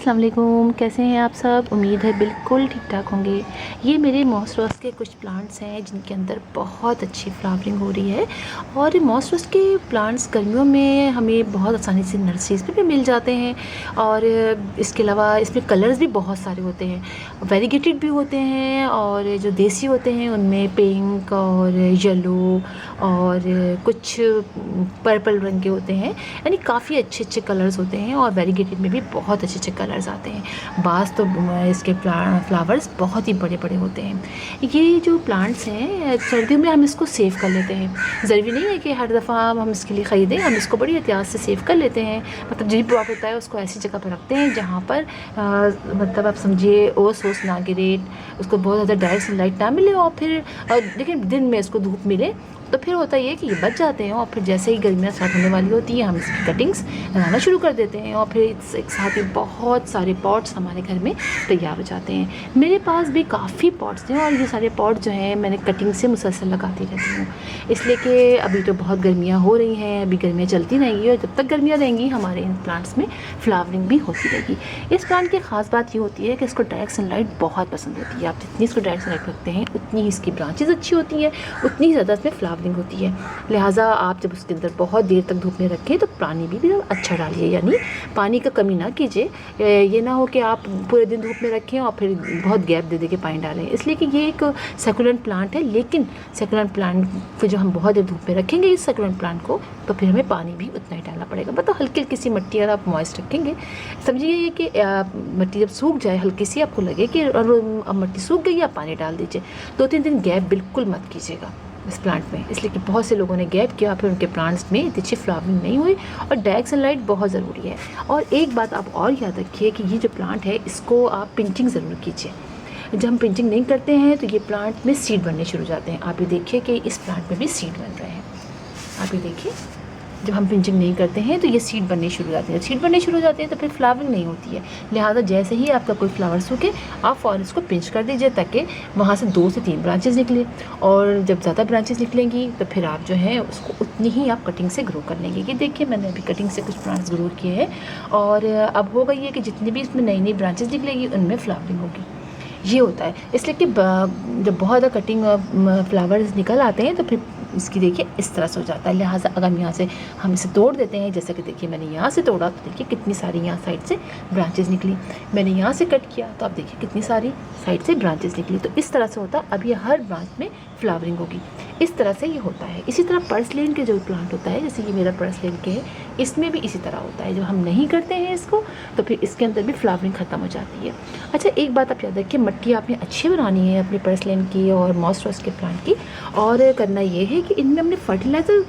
अस्सलाम वालेकुम, कैसे हैं आप सब। उम्मीद है बिल्कुल ठीक ठाक होंगे। ये मेरे मॉस रोज़ के कुछ प्लांट्स हैं जिनके अंदर बहुत अच्छी फ्लावरिंग हो रही है। और मॉस रोज़ के प्लांट्स गर्मियों में हमें बहुत आसानी से नर्सरीज पे भी मिल जाते हैं। और इसके अलावा इसमें कलर्स भी बहुत सारे होते हैं, वेरीगेटेड भी होते हैं, और जो देसी होते हैं उनमें पिंक और येलो और कुछ पर्पल रंग के होते हैं। यानी काफ़ी अच्छे अच्छे कलर्स होते हैं, और वेरीगेटेड में भी बहुत अच्छे अच्छे कलर्स आते हैं। बाज़ तो इसके फ्लावर्स बहुत ही बड़े बड़े होते हैं। ये जो प्लांट्स हैं सर्दियों में हम इसको सेव कर लेते हैं। ज़रूरी नहीं है कि हर दफ़ा हम इसके लिए ख़रीदें, हम इसको बड़ी एहतियात से सेव कर लेते हैं। मतलब जो भी प्लॉट होता है उसको ऐसी जगह पर रखते हैं जहाँ पर मतलब आप समझिए ओस ना गिरे, उसको बहुत ज़्यादा डायरेक्ट सनलाइट ना मिले, और फिर लेकिन दिन में इसको धूप मिले। तो फिर होता ये है कि ये बच जाते हैं, और फिर जैसे ही गर्मियाँ स्टार्ट होने वाली होती हैं हम इसकी कटिंग्स लगाना शुरू कर देते हैं, और फिर एक साथ ही बहुत सारे पॉट्स हमारे घर में तैयार हो जाते हैं। मेरे पास भी काफ़ी पॉट्स हैं, और ये सारे पॉट जो हैं मैंने कटिंग से मुसलसल लगाती रहती हूँ, इसलिए कि अभी तो बहुत गर्मियाँ हो रही हैं, अभी गर्मियाँ चलती रहेंगी, और जब तक गर्मियाँ रहेंगी हमारे इन प्लांट्स में फ्लावरिंग भी होती रहेगी। इस प्लांट की ख़ास बात ये होती है कि इसको डायरेक्ट सनलाइट बहुत पसंद होती है। आप जितनी इसको डायरेक्ट सनलाइट रखते हैं उतनी ही इसकी ब्रांचेज अच्छी होती हैं, उतनी ही ज़्यादा इसमें फ्लावरिंग होती है। लिहाजा आप जब उसके अंदर बहुत देर तक धूप में रखें तो पानी भी अच्छा डालिए, यानी पानी का कमी ना कीजिए। ये ना हो कि आप पूरे दिन धूप में रखें और फिर बहुत गैप दे के पानी डालें, इसलिए कि ये एक सेकुलेंट प्लांट है। लेकिन सेकुलेंट प्लांट फिर जो हम बहुत देर धूप में रखेंगे इस सेकुलेंट प्लांट को, तो फिर हमें पानी भी उतना ही डालना पड़ेगा। मतलब हल्की हल्की सी मिट्टी अगर आप मॉइस्ट रखेंगे, समझिए ये कि मिट्टी जब सूख जाए, हल्की सी आपको लगे कि अब मिट्टी सूख गई, आप पानी डाल दीजिए। 2-3 दिन गैप बिल्कुल मत कीजिएगा इस प्लांट में, इसलिए कि बहुत से लोगों ने गैप किया, फिर उनके प्लांट्स में इतनी अच्छी फ्लावरिंग नहीं हुई। और डायरेक्ट सनलाइट बहुत ज़रूरी है। और एक बात आप और याद रखिए कि ये जो प्लांट है इसको आप पिंचिंग ज़रूर कीजिए। जब हम पिंचिंग नहीं करते हैं तो ये प्लांट में सीड बनने शुरू हो जाते हैं। आप ये देखिए कि इस प्लांट में भी सीड बन रहे हैं, आप ये देखिए। जब हम पिंचिंग नहीं करते हैं तो ये सीड बनने शुरू हो जाते हैं, सीड बनने शुरू हो जाते हैं तो फिर फ्लावरिंग नहीं होती है। लिहाजा जैसे ही आपका कोई फ्लावर सूखे आप फ़ौरन इसको पिंच कर दीजिए, ताकि वहाँ से 2 से 3 ब्रांचेस निकले। और जब ज़्यादा ब्रांचेस निकलेंगी तो फिर आप जो है उसको उतनी ही आप कटिंग से ग्रो कर लेंगे। ये देखिए मैंने अभी कटिंग से कुछ प्लांट्स ग्रो किए हैं, और अब होगा ये कि जितनी भी इसमें नई नई ब्रांचेस निकलेगी उनमें फ्लावरिंग होगी। ये होता है, इसलिए कि जब बहुत ज़्यादा कटिंग फ्लावर्स निकल आते हैं तो फिर इसकी देखिए इस तरह से हो जाता है। लिहाजा अगर हम यहाँ से हम इसे तोड़ देते हैं, जैसे कि देखिए मैंने यहाँ से तोड़ा तो देखिए कितनी सारी यहाँ साइड से ब्रांचेस निकली। मैंने यहाँ से कट किया तो आप देखिए कितनी सारी साइड से ब्रांचेस निकली। तो इस तरह से होता है, अब ये हर ब्रांच में फ्लावरिंग होगी। इस तरह से ये होता है। इसी तरह पर्सलेन के जो प्लांट होता है, जैसे ये मेरा पर्सलेन के है, इसमें भी इसी तरह होता है। जब हम नहीं करते हैं इसको तो फिर इसके अंदर भी फ्लावरिंग ख़त्म हो जाती है। अच्छा, एक बात आप याद रखिए, मिट्टी आपने अच्छी बनानी है अपने पर्सलेन की और मॉस रोज़ के प्लांट की। और करना ये है कि इनमें हमने फर्टिलाइज़र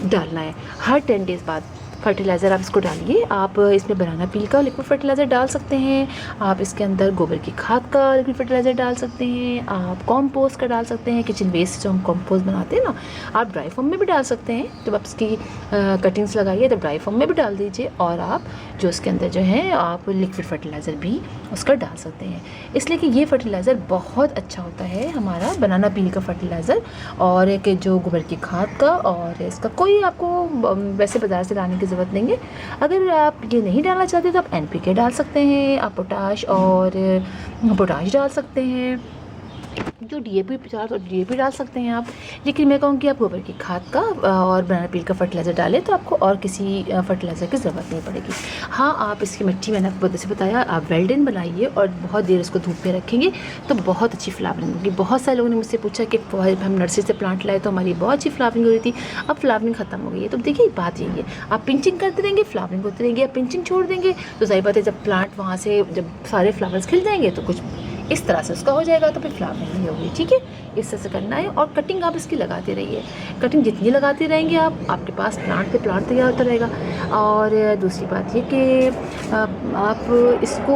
डालना है हर 10 डेज़ बाद। फर्टिलाइज़र आप इसको डालिए। आप इसमें बनाना पील का लिक्विड फर्टिलाइज़र डाल सकते हैं, आप इसके अंदर गोबर की खाद का लिक्विड फर्टिलाइज़र डाल सकते हैं, आप कॉम्पोस्ट का डाल सकते हैं। किचन वेस्ट जो हम कॉम्पोस्ट बनाते हैं ना, आप ड्राई फॉर्म में भी डाल सकते हैं। जब आप इसकी कटिंग्स लगाइए तब ड्राई फॉर्म में भी डाल दीजिए, और आप जो इसके अंदर जो है आप लिक्विड फर्टिलाइज़र भी उसका डाल सकते हैं। इसलिए कि ये फर्टिलाइज़र बहुत अच्छा होता है हमारा बनाना पील का फर्टिलाइज़र, और एक जो गोबर की खाद का। और इसका कोई आपको वैसे बाज़ार से लाने की ज़रूरत नहीं है। अगर आप ये नहीं डालना चाहते तो आप NPK डाल सकते हैं, आप पोटाश डाल सकते हैं। जो DAP तो DAP डाल सकते हैं आप। लेकिन मैं कहूँगी आप गोबर की खाद का और बनाना पील का फर्टिलाइज़र डालें तो आपको और किसी फर्टिलाइज़र की ज़रूरत नहीं पड़ेगी। हाँ, आप इसकी मिट्टी मैंने आपको जैसे बताया आप वेल्डन बनाइए और बहुत देर उसको धूप में रखेंगे तो बहुत अच्छी फ्लावरिंग होगी। बहुत सारे लोगों ने मुझसे पूछा कि हम नर्सरी से प्लांट लाए तो हमारी बहुत अच्छी फ्लावरिंग हो रही थी, अब फ्लावरिंग ख़त्म हो गई है। तो देखिए बात यही है, आप पिंचिंग करते रहेंगे फ्लावरिंग होती रहेंगी, आप पिंचिंग छोड़ देंगे तो सही बात है जब प्लांट वहाँ से जब सारे फ्लावर्स खिल जाएंगे तो कुछ इस तरह से उसका हो जाएगा, तो फिर फ्लावरिंग नहीं होगी। ठीक है, इस तरह से करना है। और कटिंग आप इसकी लगाते रहिए, कटिंग जितनी लगाते रहेंगे आपके पास प्लांट पे प्लांट तैयार होता रहेगा। और दूसरी बात ये कि आप इसको